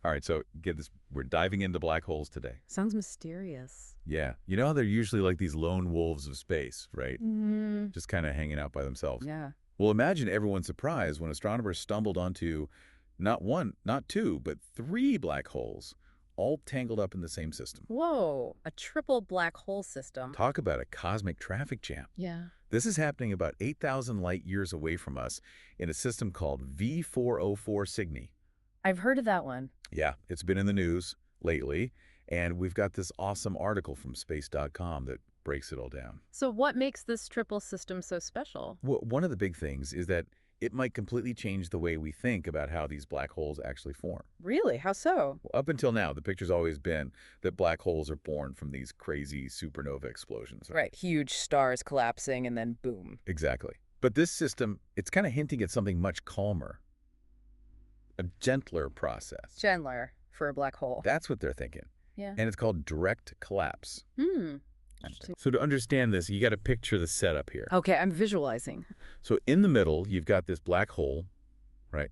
All right, so get this. We're diving into black holes today. Sounds mysterious. Yeah. You know how they're usually like these lone wolves of space, right? Mm, Just kind of hanging out by themselves. yeah. Well, imagine everyone's surprise when astronomers stumbled onto not one, not two, but three black holes, all tangled up in the same system. Whoa, a triple black hole system. Talk about a cosmic traffic jam. Yeah. This is happening about 8,000 light years away from us in a system called V404 Cygni. I've heard of that one. Yeah, it's been in the news lately, and we've got this awesome article from space.com that breaks it all down. So what makes this triple system so special? Well, one of the big things is that it might completely change the way we think about how these black holes actually form. Really? How so? Well, up until now, the picture's always been that black holes are born from these crazy supernova explosions. Right, huge stars collapsing and then boom. Exactly. But this system, it's kind of hinting at something much calmer, a gentler process. Chandler for a black hole. That's what they're thinking. Yeah. And it's called direct collapse. Hmm. So to understand this, you got to picture the setup here. Okay, I'm visualizing. So in the middle, you've got this black hole, right?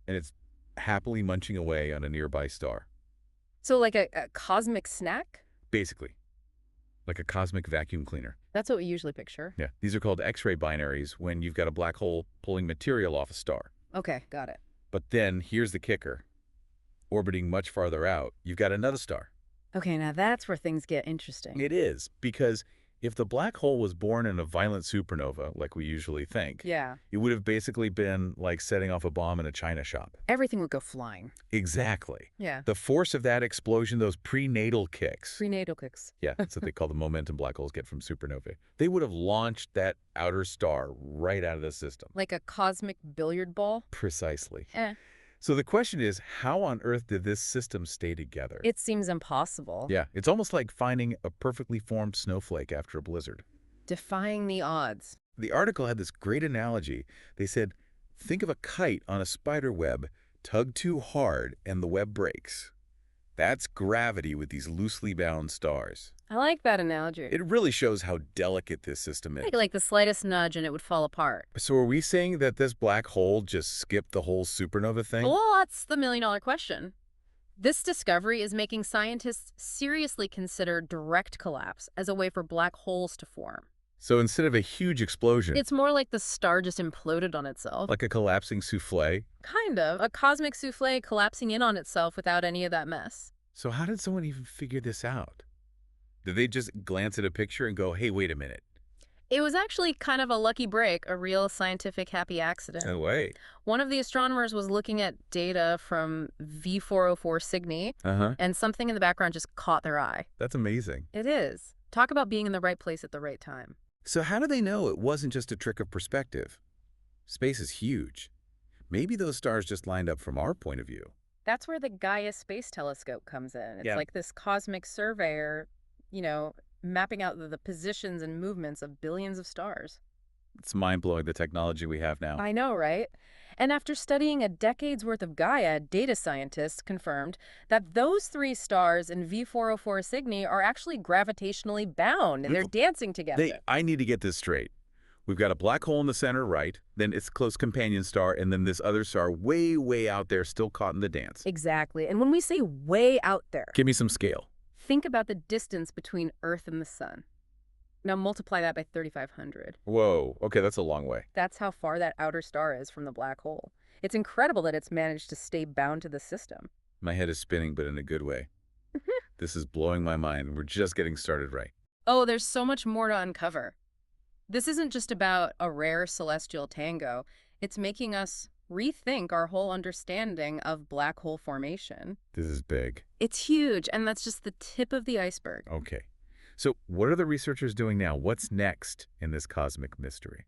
And it's happily munching away on a nearby star, So like a cosmic snack? basically, like a cosmic vacuum cleaner. That's what we usually picture. Yeah, these are called X-ray binaries when you've got a black hole pulling material off a star. Okay, got it. But then here's the kicker. Orbiting much farther out, you've got another star. Okay, now that's where things get interesting. It is, because if the black hole was born in a violent supernova, like we usually think, Yeah. it would have basically been like setting off a bomb in a china shop. Everything would go flying. Exactly. Yeah. The force of that explosion, those prenatal kicks. Prenatal kicks. Yeah, that's what they call the momentum black holes get from supernovae. They would have launched that outer star right out of the system. Like a cosmic billiard ball? Precisely. Eh. So the question is, how on earth did this system stay together? It seems impossible. Yeah, it's almost like finding a perfectly formed snowflake after a blizzard. Defying the odds. The article had this great analogy. They said, think of a kite on a spider web, tug too hard, and the web breaks. That's gravity with these loosely bound stars. I like that analogy. It really shows how delicate this system is. Like the slightest nudge and it would fall apart. So are we saying that this black hole just skipped the whole supernova thing? Well, that's the million-dollar question. This discovery is making scientists seriously consider direct collapse as a way for black holes to form. So instead of a huge explosion, It's more like the star just imploded on itself. like a collapsing souffle. Kind of. A cosmic souffle collapsing in on itself without any of that mess. So how did someone even figure this out? Did they just glance at a picture and go, hey, wait a minute? It was actually kind of a lucky break, a real scientific happy accident. No way. One of the astronomers was looking at data from V404 Cygni, Uh-huh. and something in the background just caught their eye. That's amazing. It is. Talk about being in the right place at the right time. So how do they know it wasn't just a trick of perspective? Space is huge. Maybe those stars just lined up from our point of view. That's where the Gaia Space Telescope comes in. It's Yeah. like this cosmic surveyor, mapping out the positions and movements of billions of stars. It's mind-blowing, the technology we have now. I know, right? And after studying a decade's worth of Gaia, data scientists confirmed that those three stars in V404 Cygni are actually gravitationally bound, and they're dancing together. I need to get this straight. We've got a black hole in the center, right? Then its close companion star, and then this other star way, way out there still caught in the dance. Exactly. And when we say way out there, Give me some scale. think about the distance between Earth and the Sun. Now multiply that by 3,500. Whoa, okay, that's a long way. That's how far that outer star is from the black hole. It's incredible that it's managed to stay bound to the system. My head is spinning, but in a good way. This is blowing my mind. We're just getting started right. Oh, there's so much more to uncover. This isn't just about a rare celestial tango. It's making us rethink our whole understanding of black hole formation. This is big. It's huge, and that's just the tip of the iceberg. Okay. So what are the researchers doing now? What's next in this cosmic mystery?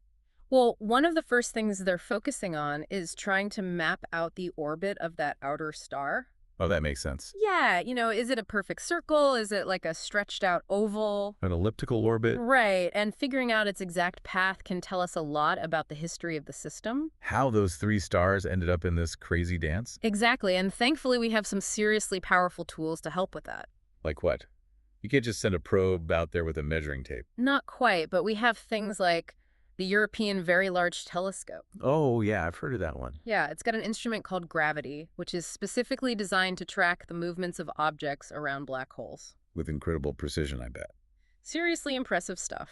Well, one of the first things they're focusing on is trying to map out the orbit of that outer star. Oh, that makes sense. Yeah, is it a perfect circle? Is it like a stretched out oval? An elliptical orbit? Right, and figuring out its exact path can tell us a lot about the history of the system. How those three stars ended up in this crazy dance? Exactly, and thankfully we have some seriously powerful tools to help with that. Like what? You can't just send a probe out there with a measuring tape. Not quite, but we have things like the European Very Large Telescope. Oh, yeah, I've heard of that one. Yeah, it's got an instrument called gravity, which is specifically designed to track the movements of objects around black holes. With incredible precision, I bet. Seriously impressive stuff.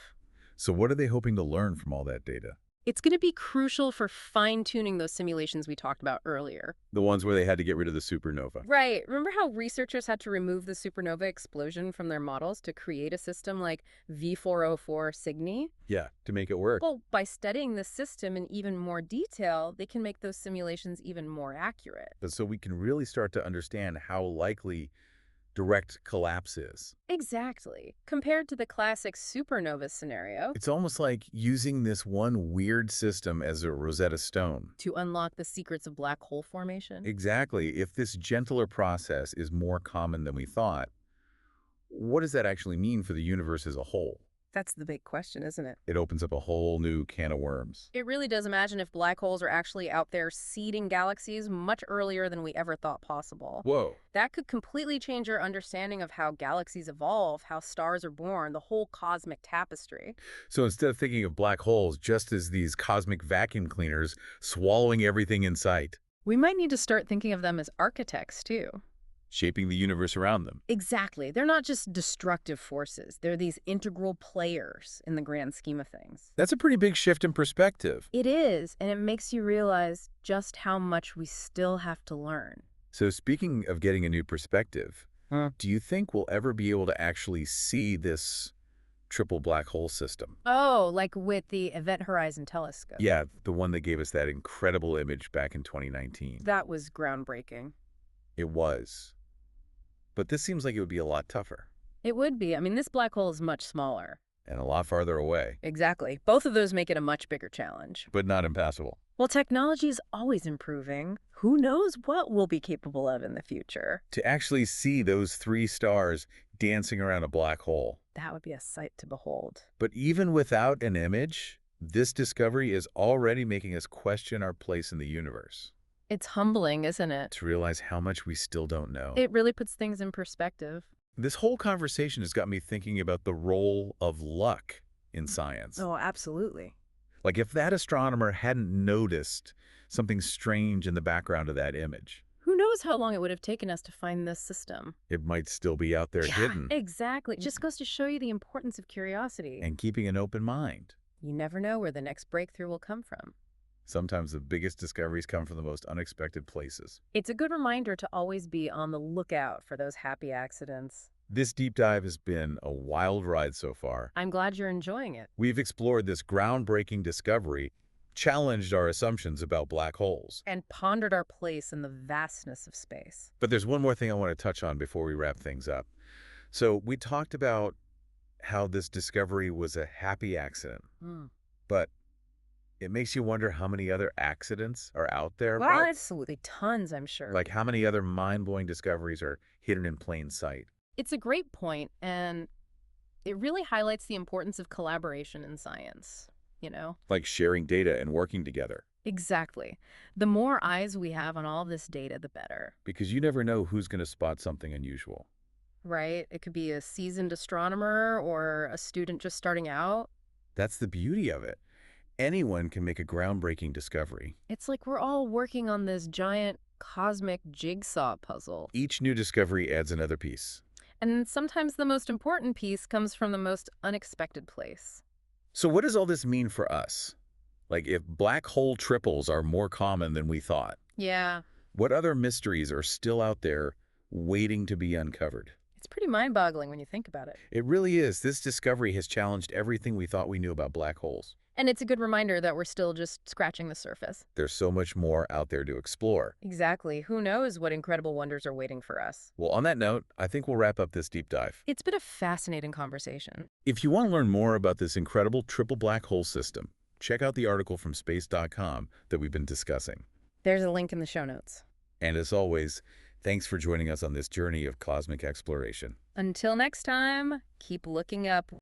So what are they hoping to learn from all that data? It's going to be crucial for fine-tuning those simulations we talked about earlier. The ones where they had to get rid of the supernova. Right. Remember how researchers had to remove the supernova explosion from their models to create a system like V404 Cygni? Yeah, to make it work. Well, by studying this system in even more detail, they can make those simulations even more accurate. But so we can really start to understand how likely direct collapse is. Exactly. Compared to the classic supernova scenario, It's almost like using this one weird system as a Rosetta Stone. to unlock the secrets of black hole formation. Exactly. If this gentler process is more common than we thought, what does that actually mean for the universe as a whole? That's the big question, isn't it? It opens up a whole new can of worms. It really does. Imagine if black holes are actually out there seeding galaxies much earlier than we ever thought possible. Whoa. That could completely change our understanding of how galaxies evolve, how stars are born, the whole cosmic tapestry. So instead of thinking of black holes just as these cosmic vacuum cleaners swallowing everything in sight, We might need to start thinking of them as architects, too. shaping the universe around them. Exactly. They're not just destructive forces. They're these integral players in the grand scheme of things. That's a pretty big shift in perspective. It is, and it makes you realize just how much we still have to learn. So speaking of getting a new perspective, do you think we'll ever be able to actually see this triple black hole system? Oh, like with the Event Horizon Telescope. Yeah, the one that gave us that incredible image back in 2019. That was groundbreaking. It was. But this seems like it would be a lot tougher It would be. I mean, this black hole is much smaller. and a lot farther away, Exactly. Both of those make it a much bigger challenge. but not impassable. Well, technology is always improving. Who knows what we'll be capable of in the future? To actually see those three stars dancing around a black hole. That would be a sight to behold. But even without an image, this discovery is already making us question our place in the universe. It's humbling, isn't it? To realize how much we still don't know. It really puts things in perspective. This whole conversation has got me thinking about the role of luck in science. Oh, absolutely. Like if that astronomer hadn't noticed something strange in the background of that image, Who knows how long it would have taken us to find this system? it might still be out there hidden. Exactly. It just goes to show you the importance of curiosity. And keeping an open mind. You never know where the next breakthrough will come from. Sometimes the biggest discoveries come from the most unexpected places. It's a good reminder to always be on the lookout for those happy accidents. This deep dive has been a wild ride so far. I'm glad you're enjoying it. We've explored this groundbreaking discovery, challenged our assumptions about black holes. And pondered our place in the vastness of space. But there's one more thing I want to touch on before we wrap things up. So we talked about how this discovery was a happy accident, but it makes you wonder how many other accidents are out there. Well, absolutely tons, I'm sure. Like how many other mind-blowing discoveries are hidden in plain sight. It's a great point, and it really highlights the importance of collaboration in science, you know? Like sharing data and working together. Exactly. The more eyes we have on all this data, the better. Because you never know who's going to spot something unusual. Right? It could be a seasoned astronomer or a student just starting out. That's the beauty of it. Anyone can make a groundbreaking discovery. It's like we're all working on this giant cosmic jigsaw puzzle. Each new discovery adds another piece. And sometimes the most important piece comes from the most unexpected place. So what does all this mean for us? Like if black hole triples are more common than we thought, Yeah, what other mysteries are still out there waiting to be uncovered? it's pretty mind-boggling when you think about it. It really is. This discovery has challenged everything we thought we knew about black holes. And it's a good reminder that we're still just scratching the surface. There's so much more out there to explore. Exactly. Who knows what incredible wonders are waiting for us? Well, on that note, I think we'll wrap up this deep dive. It's been a fascinating conversation. If you want to learn more about this incredible triple black hole system, check out the article from space.com that we've been discussing. There's a link in the show notes. And as always, thanks for joining us on this journey of cosmic exploration. Until next time, keep looking up.